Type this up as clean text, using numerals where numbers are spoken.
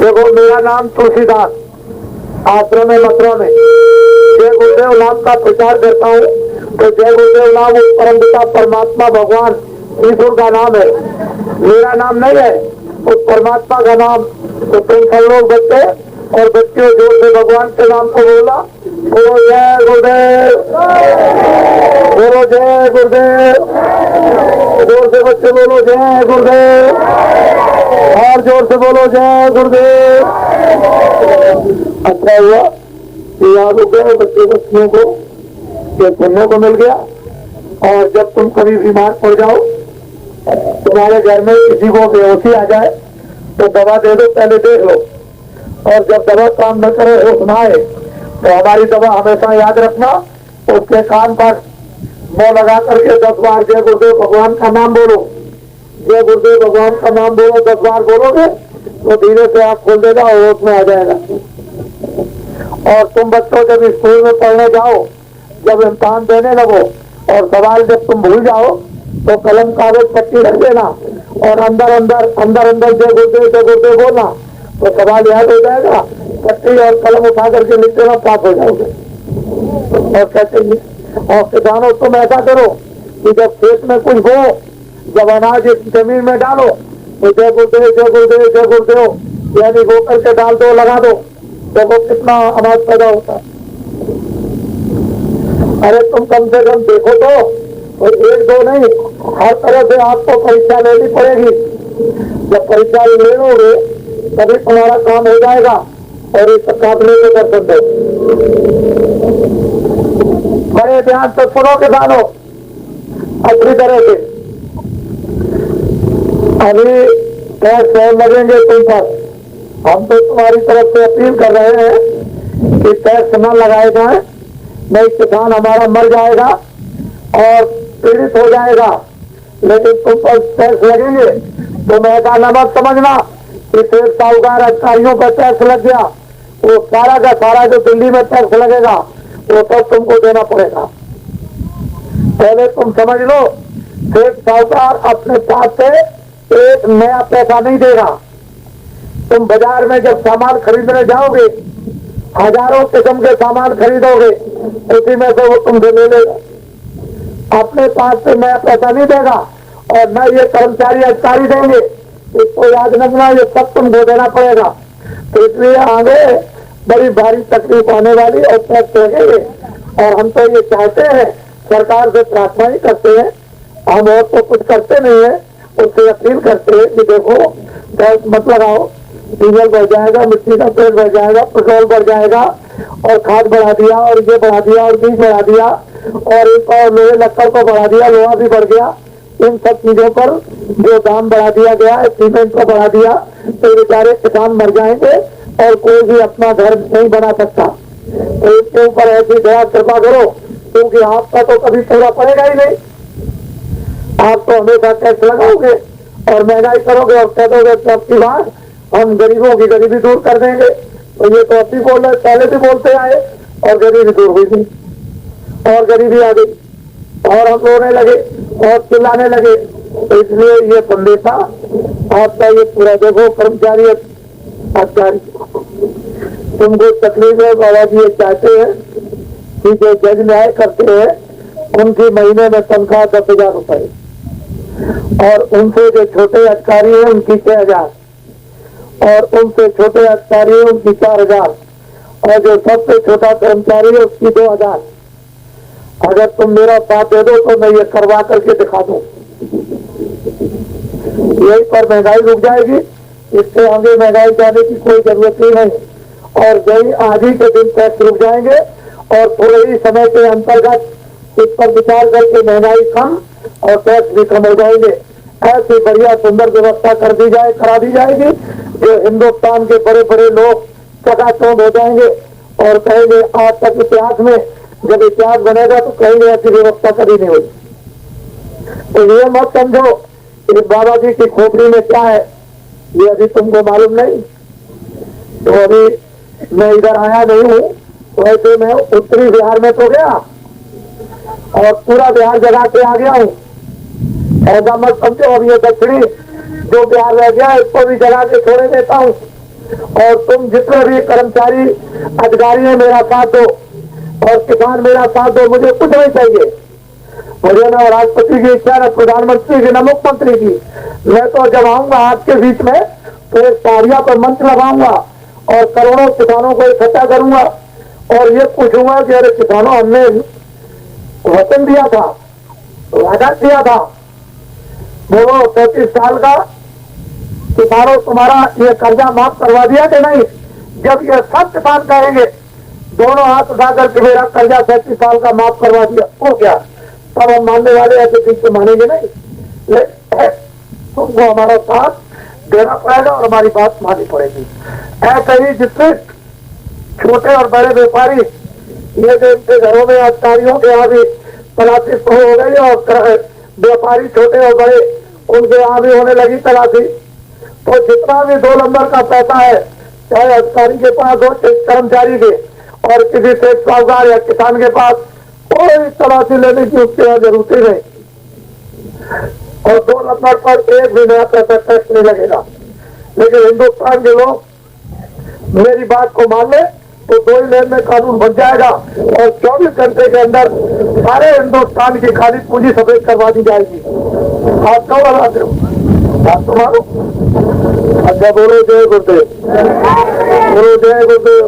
देखो मेरा नाम तुलसीदास, आश्रम में मथुरा में जय गुरुदेव नाम का प्रचार करता हूँ। तो जय गुरुदेव नाम उस परम पिता परमात्मा भगवान ईश्वर का नाम है, मेरा नाम नहीं है, उस परमात्मा का नाम। तो तुम सब लोग बच्चे और बच्चियों जोर से भगवान के नाम को बोला, बोलो जय गुरुदेव, बोलो जय गुरुदेव, जोर से बच्चे बोलो जय गुरुदेव, और जोर से बोलो जय गुरुदेव। अच्छा हुआ कि याद हो गया बच्चे बच्चियों को, ये सुनने को मिल गया। और जब तुम कभी बीमार पड़ जाओ, तुम्हारे घर में किसी को बेहोशी आ जाए तो दवा दे दो, पहले देख लो। और जब दवा काम न करे, होश न आए, तो हमारी दवा हमेशा याद रखना, उसके कान पर मुंह लगा करके 10 बार जय गुरुदेव भगवान का नाम बोलो, जय गुरुदेव भगवान का नाम बोलो। 10 बार बोलोगे तो धीरे से आँख खोल देगा और होश में आ जाएगा। और तुम बच्चों जब स्कूल में पढ़ने जाओ, जब इम्तिहान देने लगो और सवाल जब तुम भूल जाओ तो कलम कागज पट्टी रख देना और अंदर अंदर जय गुरुदेव बोलना, तो सवाल याद हो जाएगा। पट्टी और कलम उठा करके लिख देना, पास हो जाओगे। और कहते हैं और किसानों तुम ऐसा करो कि जब खेत में कुछ हो, जब अनाज जमीन में डालो तो जय गुरुदेव जय गुरुदेव जय गुरुदेव यानी गो करके डाल दो, लगा दो, तो वो कितना अनाज पैदा होता है। अरे तुम कम से कम देखो तो, और 1-2 नहीं, हर तरह से आपको परीक्षा लेनी पड़ेगी। जब परीक्षा ले लोगे तभी तुम्हारा काम हो जाएगा। और इस काबले के दर्शन दो, बड़े ध्यान से सुनो किसानों, अच्छी तरह से। अभी टैक्स लगेंगे तुम पर, हम तो तुम्हारी तरफ से अपील कर रहे हैं कि टैक्स न लगाए जाए, नहीं किसान हमारा मर जाएगा और पीड़ित हो जाएगा। लेकिन तुम पर टैक्स लगेंगे तो मैदा न मत समझना कि फिर साहूकार अधिकारियों पर टैक्स लग गया, वो सारा का सारा जो दिल्ली में टैक्स लगेगा वो सब तुमको देना पड़ेगा। पहले तुम समझ लो, फिर साहूकार अपने पास से एक नया पैसा नहीं देगा। तुम बाजार में जब सामान खरीदने जाओगे, हजारों किस्म के सामान खरीदोगे, उसी में से वो तुमसे ले लेगा, अपने पास से नया पैसा नहीं देगा। और न ये कर्मचारी अधिकारी देंगे, इसको याद रखना, ये सब तुमको देना पड़ेगा। तो इसलिए आगे बड़ी भारी तकलीफ आने वाली और टैक्स लगेंगे। और हम तो ये चाहते हैं, सरकार से प्रार्थना ही करते हैं, हम और तो कुछ करते नहीं है, उससे अपील करते हैं कि देखो टैक्स मत लगाओ, डीजल बढ़ जाएगा, मिट्टी का तेल बढ़ जाएगा, पेट्रोल बढ़ जाएगा, और खाद बढ़ा दिया, और ये बढ़ा दिया, और बीज बढ़ा दिया, और एक और लोहे लक्कड़ को बढ़ा दिया, लोहा भी बढ़ गया। इन सब चीजों पर जो दाम बढ़ा दिया गया है, सीमेंट को बढ़ा दिया, तो बेचारे किसान मर जाएंगे और कोई भी अपना घर नहीं बना सकता। तो इसके ऊपर ऐसी दया कृपा करो, क्योंकि आपका तो कभी पूरा पड़ेगा ही नहीं। आप तो हमेशा टैक्स लगाओगे और महंगाई करोगे और कह दोगे कि आपकी बात हम गरीबों की गरीबी दूर कर देंगे। तो ये तो अभी बोल रहे, पहले भी बोलते आए और गरीबी दूर हुई नहीं और गरीबी आ गई और हम रोने लगे और चिल्लाने लगे। तो इसलिए ये संदेशा आपका ये पूरा देखो, कर्मचारी अधिकारी तुमको तकलीफ है, बाबा जी ये चाहते हैं कि जो जज न्याय करते हैं उनकी महीने में तनख्वाह 10,000 रुपए, और उनसे जो छोटे अधिकारी है उनकी 6,000, और उनसे छोटे अधिकारी है उनकी 4,000, और जो सबसे छोटा कर्मचारी है उसकी 2,000। अगर तुम मेरा साथ दे दो तो मैं ये करवा करके दिखा दूं, यही पर महंगाई रुक जाएगी। इससे आगे महंगाई जाने की कोई जरूरत ही नहीं। और यही आज ही के दिन टैक्स रुक जाएंगे और थोड़े ही समय के अंतर्गत इस पर विचार करके महंगाई कम और टैक्स भी कम हो जाएंगे। ऐसी बढ़िया सुंदर व्यवस्था करा दी जाएगी जो हिंदुस्तान के बड़े बड़े लोग चकाचौंध हो जाएंगे और कहेंगे आज तक इतिहास में जब इतिहास बनेगा तो कहेंगे ऐसी व्यवस्था कभी नहीं हुई। तो ये मत समझो इस बाबा जी की खोपड़ी में क्या है, ये अभी तुमको मालूम नहीं। तो अभी मैं इधर आया नहीं हूँ, तो ऐसे मैं उत्तरी बिहार में तो गया और पूरा बिहार जगा के आ गया हूँ। ऐसा मत समझो अब ये दक्षिणी जो बिहार रह गया इसको भी जगा के छोड़े देता हूँ। और तुम जितने भी कर्मचारी अधिकारी हैं मेरा साथ दो और किसान मेरा साथ दो। मुझे कुछ नहीं चाहिए, मुझे ना राष्ट्रपति की इच्छा, न प्रधानमंत्री की, न मुख्यमंत्री की। मैं तो जब आऊंगा आपके बीच में तो एक तालिया पर मंच लगाऊंगा और करोड़ों किसानों को इकट्ठा करूंगा और ये पूछूंगा कि अरे किसानों, हमने वचन दिया था, वादा किया था, बोलो 35 साल का किसानों तुम्हारा ये कर्जा माफ करवा दिया कि नहीं? जब ये सब किसान कहेंगे दोनों हाथ उठाकर के मेरा कर्जा 35 साल का माफ करवा दिया, तो क्या तब हम मानने वाले ऐसे ठीक से मानेंगे नहीं। लेकिन तुमको हमारा साथ देना पड़ेगा और हमारी बात माननी पड़ेगी। ऐसे ही जिससे छोटे और बड़े व्यापारी ये जो इनके घरों में अधिकारियों के यहाँ भी तलाशी हो गई और व्यापारी छोटे और बड़े उनके यहाँ भी होने लगी तलाशी, तो जितना भी 2 नंबर का पैसा है, चाहे अधिकारी के पास हो, कर्मचारी के, और किसी सेठ साहूकार या किसान के पास कोई तलाशी लेने की उसके यहाँ जरूरत ही नहीं। और 2 नंबर पर एक भी नया पैसा टैक्स नहीं लगेगा। लेकिन हिंदुस्तान के लोग मेरी बात को मान ले तो 2 ही लेन में कानून बन जाएगा और 24 घंटे के अंदर सारे हिंदुस्तान की खाली पूंजी सफेद करवा दी जाएगी। आप क्यों लगाते हो? बात तो मानो। अच्छा बोलो जय गुरुदेव, बोलो जय गुरुदेव।